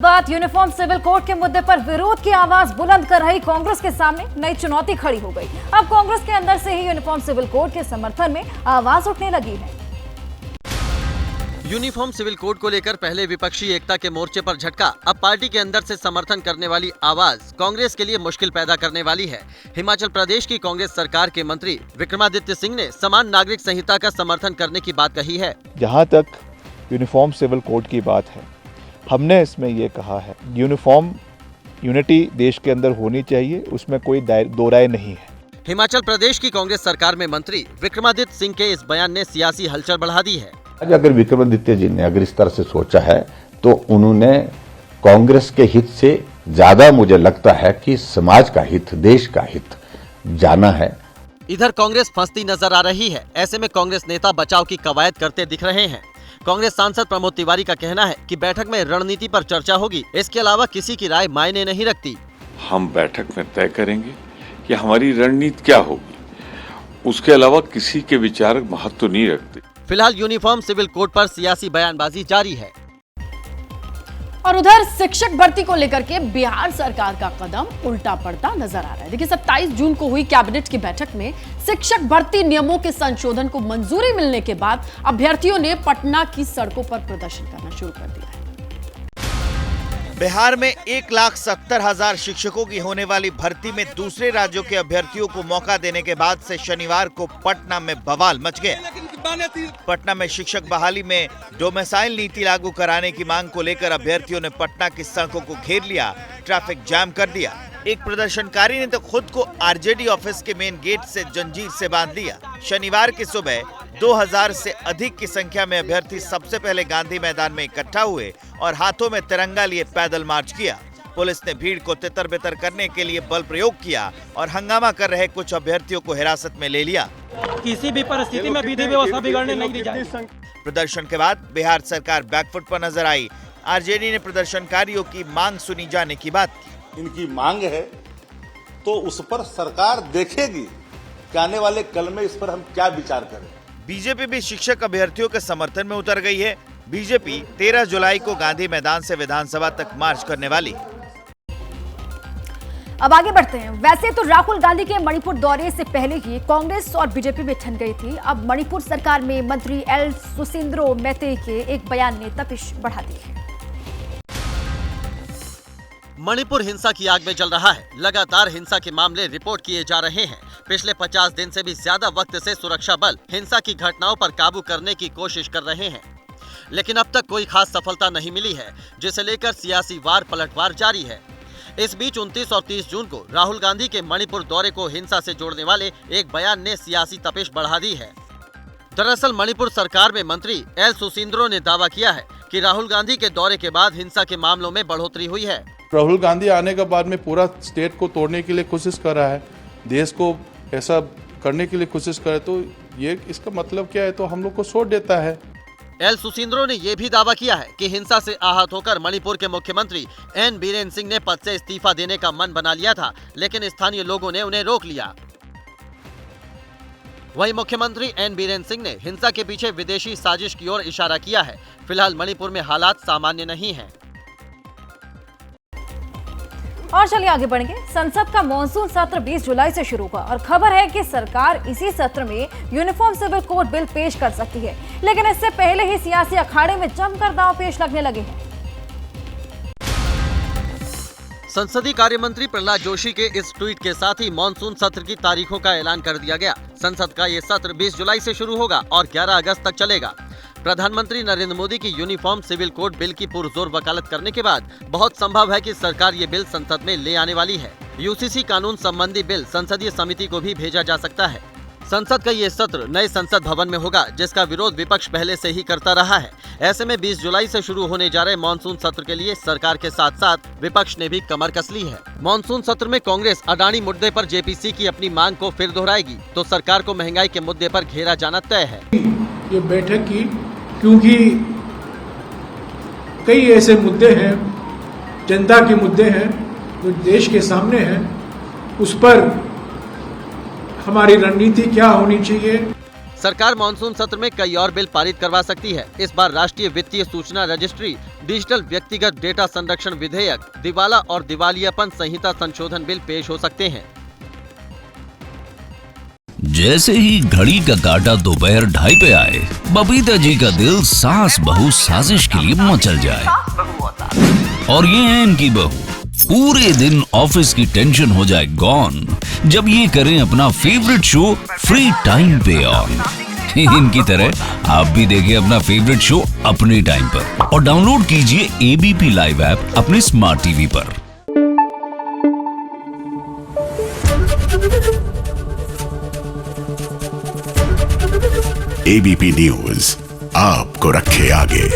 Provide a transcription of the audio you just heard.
बाद uniform civil code के मुद्दे पर विरोध की आवाज बुलंद कर रही कांग्रेस के सामने नई चुनौती खड़ी हो गई। अब कांग्रेस के अंदर से ही यूनिफॉर्म सिविल कोड के समर्थन में आवाज उठने लगी है। यूनिफॉर्म सिविल कोड को लेकर पहले विपक्षी एकता के मोर्चे पर झटका, अब पार्टी के अंदर से समर्थन करने वाली आवाज कांग्रेस के लिए मुश्किल पैदा करने वाली है। हिमाचल प्रदेश की कांग्रेस सरकार के मंत्री विक्रमादित्य सिंह ने समान नागरिक संहिता का समर्थन करने की बात कही है। जहाँ तक यूनिफॉर्म सिविल कोड की बात है, हमने इसमें ये कहा है यूनिफॉर्म यूनिटी देश के अंदर होनी चाहिए, उसमें कोई दो राय नहीं है। हिमाचल प्रदेश की कांग्रेस सरकार में मंत्री विक्रमादित्य सिंह के इस बयान ने सियासी हलचल बढ़ा दी है। अगर विक्रमादित्य जी ने अगर इस तरह से सोचा है तो उन्होंने कांग्रेस के हित से ज्यादा मुझे लगता है कि समाज का हित, देश का हित जाना है। इधर कांग्रेस फंसती नजर आ रही है। ऐसे में कांग्रेस नेता बचाव की कवायद करते दिख रहे हैं। कांग्रेस सांसद प्रमोद तिवारी का कहना है कि बैठक में रणनीति पर चर्चा होगी, इसके अलावा किसी की राय मायने नहीं रखती। हम बैठक में तय करेंगे कि हमारी रणनीति क्या होगी, उसके अलावा किसी के विचार महत्व नहीं रखते। फिलहाल यूनिफॉर्म सिविल कोड पर सियासी बयानबाजी जारी है। और उधर शिक्षक भर्ती को लेकर के बिहार सरकार का कदम उल्टा पड़ता नजर आ रहा है। देखिए 27 जून को हुई कैबिनेट की बैठक में शिक्षक भर्ती नियमों के संशोधन को मंजूरी मिलने के बाद अभ्यर्थियों ने पटना की सड़कों पर प्रदर्शन करना शुरू कर दिया है। बिहार में 1,70,000 शिक्षकों की होने वाली भर्ती में दूसरे राज्यों के अभ्यर्थियों को मौका देने के बाद से शनिवार को पटना में बवाल मच गया। पटना में शिक्षक बहाली में डोमिसाइल नीति लागू कराने की मांग को लेकर अभ्यर्थियों ने पटना की सड़कों को घेर लिया, ट्रैफिक जाम कर दिया। एक प्रदर्शनकारी ने तो खुद को आरजेडी ऑफिस के मेन गेट से जंजीर से बांध लिया। शनिवार की सुबह 2000 से अधिक की संख्या में अभ्यर्थी सबसे पहले गांधी मैदान में इकट्ठा हुए और हाथों में तिरंगा लिए पैदल मार्च किया। पुलिस ने भीड़ को तितर बितर करने के लिए बल प्रयोग किया और हंगामा कर रहे कुछ अभ्यर्थियों को हिरासत में ले लिया। किसी भी परिस्थिति में विधि व्यवस्था बिगड़ने नहीं दी जाएगी। प्रदर्शन के बाद बिहार सरकार बैकफुट पर नजर आई। आरजेडी ने प्रदर्शनकारियों की मांग सुनी जाने की बात की। इनकी मांग है तो उस पर सरकार देखेगी कि आने वाले कल में इस पर हम क्या विचार करें। बीजेपी भी शिक्षक अभ्यर्थियों के समर्थन में उतर गई है। बीजेपी 13 जुलाई को गांधी मैदान से विधानसभा तक मार्च करने वाली है। अब आगे बढ़ते हैं। वैसे तो राहुल गांधी के मणिपुर दौरे से पहले ही कांग्रेस और बीजेपी में ठन गई थी। अब मणिपुर सरकार में मंत्री एल सुसिंद्रो मैते के एक बयान ने तपिश बढ़ा दी है। मणिपुर हिंसा की आग में जल रहा है। लगातार हिंसा के मामले रिपोर्ट किए जा रहे हैं। पिछले 50 दिन से भी ज्यादा वक्त से सुरक्षा बल हिंसा की घटनाओं पर काबू करने की कोशिश कर रहे हैं, लेकिन अब तक कोई खास सफलता नहीं मिली है, जिसे लेकर सियासी वार पलटवार जारी है। इस बीच 29 और 30 जून को राहुल गांधी के मणिपुर दौरे को हिंसा से जोड़ने वाले एक बयान ने सियासी तपिश बढ़ा दी है। दरअसल मणिपुर सरकार में मंत्री एल सुसिंद्रो ने दावा किया है कि राहुल गांधी के दौरे के बाद हिंसा के मामलों में बढ़ोतरी हुई है। राहुल गांधी आने के बाद में पूरा स्टेट को तोड़ने के लिए कोशिश कर रहा है, देश को ऐसा करने के लिए कोशिश करे, तो ये इसका मतलब क्या है, तो हम लोग को छोड़ देता है। एल सुसिंद्रो ने यह भी दावा किया है कि हिंसा से आहत होकर मणिपुर के मुख्यमंत्री एन बीरेन सिंह ने पद से इस्तीफा देने का मन बना लिया था, लेकिन स्थानीय लोगों ने उन्हें रोक लिया। वहीं मुख्यमंत्री एन बीरेन सिंह ने हिंसा के पीछे विदेशी साजिश की ओर इशारा किया है। फिलहाल मणिपुर में हालात सामान्य नहीं हैं। और चलिए आगे बढ़ेंगे। संसद का मॉनसून सत्र 20 जुलाई से शुरू हुआ और खबर है कि सरकार इसी सत्र में यूनिफॉर्म सिविल कोड बिल पेश कर सकती है, लेकिन इससे पहले ही सियासी अखाड़े में जमकर दांव पेश लगने लगे हैं। संसदीय कार्य मंत्री प्रहलाद जोशी के इस ट्वीट के साथ ही मॉनसून सत्र की तारीखों का ऐलान कर दिया गया। संसद का ये सत्र 20 जुलाई से शुरू होगा और 11 अगस्त तक चलेगा। प्रधानमंत्री नरेंद्र मोदी की यूनिफॉर्म सिविल कोड बिल की पुरजोर वकालत करने के बाद बहुत संभव है कि सरकार ये बिल संसद में ले आने वाली है। यूसीसी कानून संबंधी बिल संसदीय समिति को भी भेजा जा सकता है। संसद का ये सत्र नए संसद भवन में होगा, जिसका विरोध विपक्ष पहले से ही करता रहा है। ऐसे में 20 जुलाई से शुरू होने जा रहे मानसून सत्र के लिए सरकार के साथ साथ विपक्ष ने भी कमर कस ली है। मानसून सत्र में कांग्रेस अडानी मुद्दे पर जेपीसी की अपनी मांग को फिर दोहराएगी, तो सरकार को महंगाई के मुद्दे पर घेरा जाना तय है। ये बैठक की क्योंकि कई ऐसे मुद्दे हैं, जनता के मुद्दे हैं जो देश के सामने हैं, उस पर हमारी रणनीति क्या होनी चाहिए। सरकार मानसून सत्र में कई और बिल पारित करवा सकती है। इस बार राष्ट्रीय वित्तीय सूचना रजिस्ट्री, डिजिटल व्यक्तिगत डेटा संरक्षण विधेयक, दिवाला और दिवालियापन संहिता संशोधन बिल पेश हो सकते हैं। जैसे ही घड़ी का काटा दोपहर 2:30 पे आए, बबीता जी का दिल सास बहू साजिश के लिए मचल जाए। और ये है इनकी बहू, पूरे दिन ऑफिस की टेंशन हो जाए गॉन जब ये करें अपना फेवरेट शो फ्री टाइम पे ऑन। इनकी तरह आप भी देखिए अपना फेवरेट शो अपने टाइम पर और डाउनलोड कीजिए एबीपी लाइव ऐप अपने स्मार्ट टीवी पर। एबीपी न्यूज आपको रखे आगे।